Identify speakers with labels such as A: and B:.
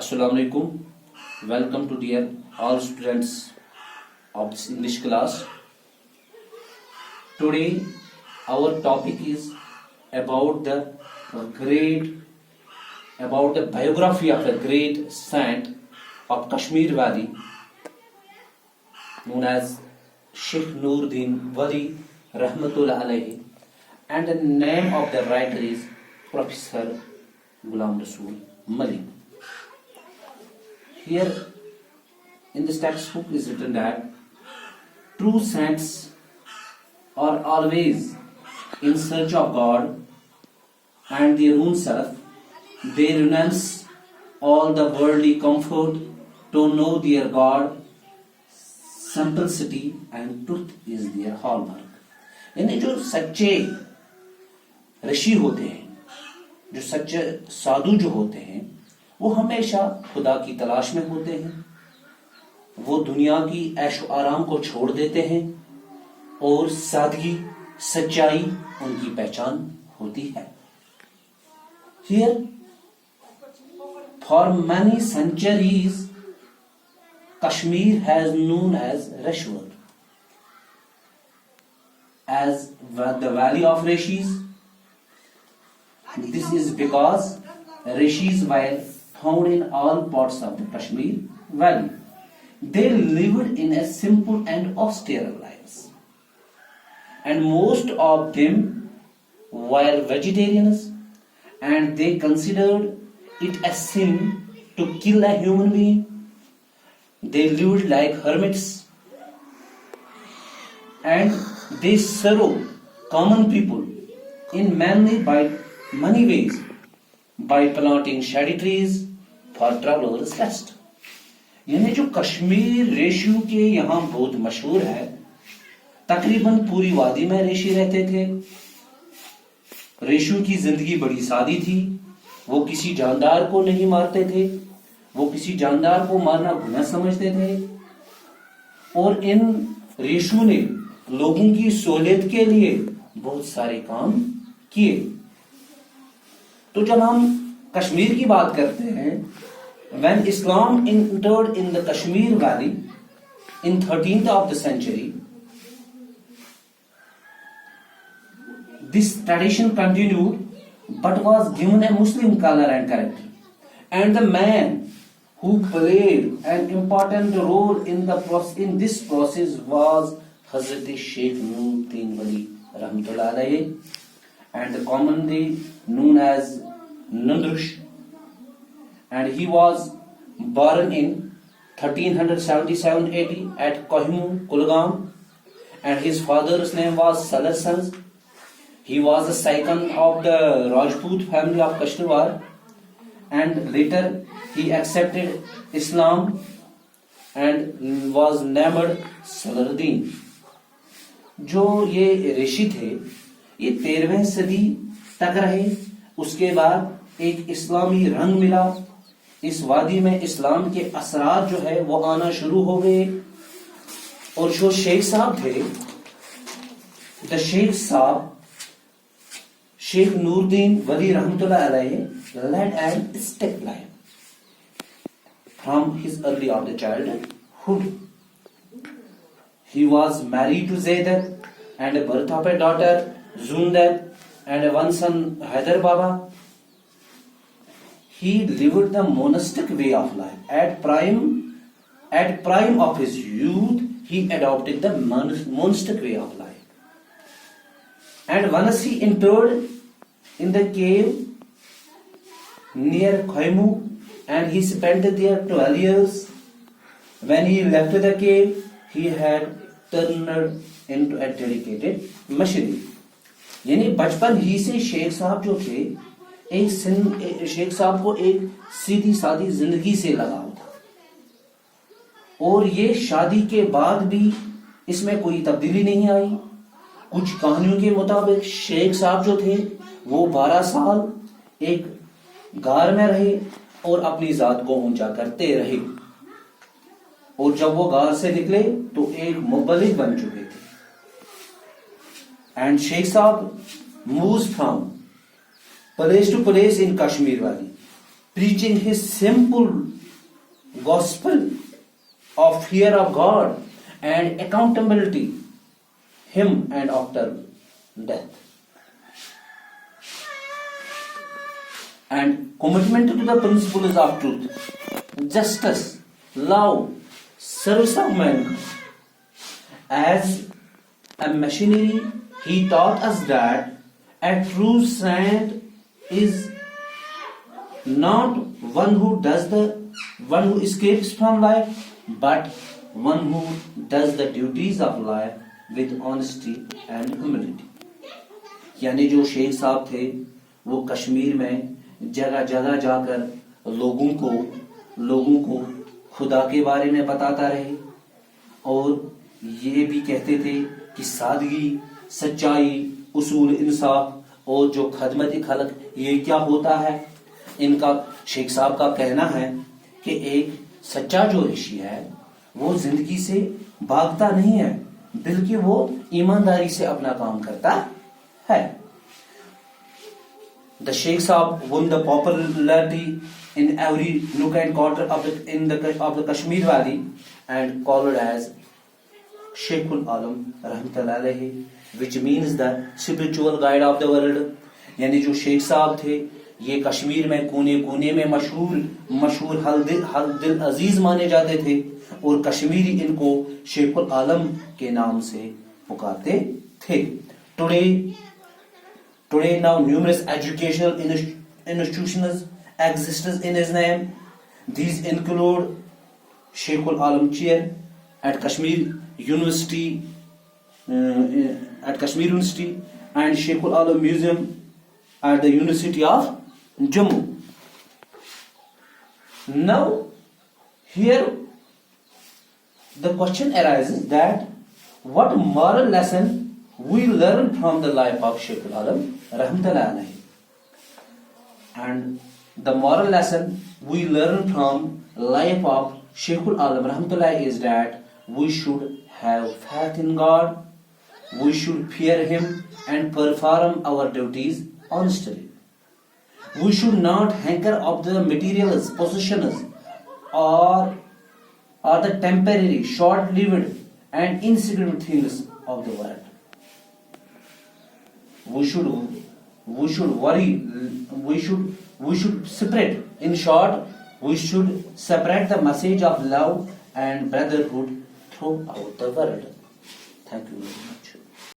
A: Assalamu alaikum. Welcome to dear all students of this English class. Today our topic is about the biography of a great saint of Kashmir Valley known as Sheikh Nuruddin Wali Rahmatullah alayhi, and the name of the writer is Professor Ghulam Rasool Malik. Here in this textbook is written that true saints are always in search of God and their own self. They renounce all the worldly comfort to know their God. Simplicity and truth is their hallmark. यानी जो सच्चे ऋषि होते हैं, जो सच्चे साधु जो होते हैं, वो हमेशा खुदा की तलाश में होते हैं। वो दुनिया की ऐशो आराम को छोड़ देते हैं और सादगी सच्चाई उनकी पहचान होती है। Here, for many centuries, Kashmir has known as Rishwar, as the valley of rishis. This is because rishis were found in all parts of the Kashmir valley. They lived in a simple and austere lives, and most of them were vegetarians, and they considered it a sin to kill a human being. They lived like hermits, and they served common people in many ways by planting shady trees for travelers' rest. यानी जो कश्मीर रेशू के यहाँ बहुत मशहूर है, तकरीबन पूरी वादी में रेशी रहते थे। रेशू की जिंदगी बड़ी सादी थी। वो किसी जानदार को नहीं मारते थे, वो किसी जानदार को मारना गुनाह समझते थे, और इन रेशू ने लोगों की सहूलियत के लिए बहुत सारे काम किए। तो जब हम कश्मीर की बात करते हैं, when Islam entered in the Kashmir Valley in 13th of the century, this tradition continued but was given a Muslim color and character. And the man who played an important role in this process was Hazrat Sheikh Nuruddin Wali Rahmatullah alayhi, and commonly known as Nandrush. And he was born in 1377 AD at Kohimu, Kulgam, and his father's name was Salar Sons. He was the second of the Rajput family of Kashtawar, and later he accepted Islam and was named Salaruddin. जो ये ऋषि थे, ये 13वीं सदी तक रहे। उसके बाद एक इस्लामी रंग मिला। इस वादी में इस्लाम के असरार जो है वो आना शुरू हो गए, और जो शेख साहब थे, द शेख साहब Sheikh Nuruddin Wali Rahmatullah alayhi led an step life from his early of the childhood. He was married to Zaidar and a birth of a daughter Zundar and one son Hyder Baba. He lived the monastic way of life. At prime of his youth, he adopted the monastic way of life. And once he entered in the cave near Kohimu, and he spent there 12 years. When he left the cave, he had turned into a dedicated missionary. यानी बचपन ही से शेख साहब जो थे, शेख साहब को एक सीधी सादी जिंदगी से लगाव था, और ये शादी के बाद भी इसमें कोई तब्दीली नहीं आई। कुछ कहानियों के मुताबिक शेख साहब जो थे वो 12 साल एक गार में रहे और अपनी जात को ऊंचा करते रहे, और जब वो गार से निकले तो एक मुबल्लिग बन चुके थे। एंड शेख साहब moves from place to place in Kashmir Valley, preaching his simple gospel of fear of God and accountability, him and after death. And commitment to the principles of truth, justice, love, service of mankind. As a missionary, he taught us that a true saint is not one who escapes from life, but one who does the duties of life with honesty and humility. यानी जो शेख साहब थे वो कश्मीर में जगह जगह जाकर लोगों को खुदा के बारे में बताता रहे और ये भी कहते थे कि सादगी, सच्चाई, उसूल, इंसाफ और जो खदमत खलक ये क्या होता है। इनका शेख साहब का कहना है कि एक सच्चा जो ऋषि है वो जिंदगी से भागता नहीं है, बल्कि वो ईमानदारी से अपना काम करता है। The Sheikh Sahab won the popularity in every nook and corner of the Kashmir Valley and called as Sheikhul Alam Rahmatullah Alayhi, which means the spiritual guide of the world. यानी जो शेख साहब थे ये कश्मीर में कोने कोने में मशहूर हल दिल अजीज माने जाते थे और कश्मीरी इनको शेखुल आलम के नाम से पुकारते थे। Today now numerous educational institutions exist in his name. These include Sheikhul Alam Chair at Kashmir University and Sheikhul Alam Museum at the University of Jammu. Now here the question arises that what moral lesson we learn from the life of Sheikhul Alam Rahmatullah Alayhi. And the moral lesson we learn from life of Sheikhul Alam Rahmatullah is that we should have faith in God, we should fear Him and perform our duties honestly. We should not hanker of the materials, possessions or the temporary, short-lived and insignificant things of the world. We should separate. In short, we should separate the message of love and brotherhood throughout the world. Thank you very much.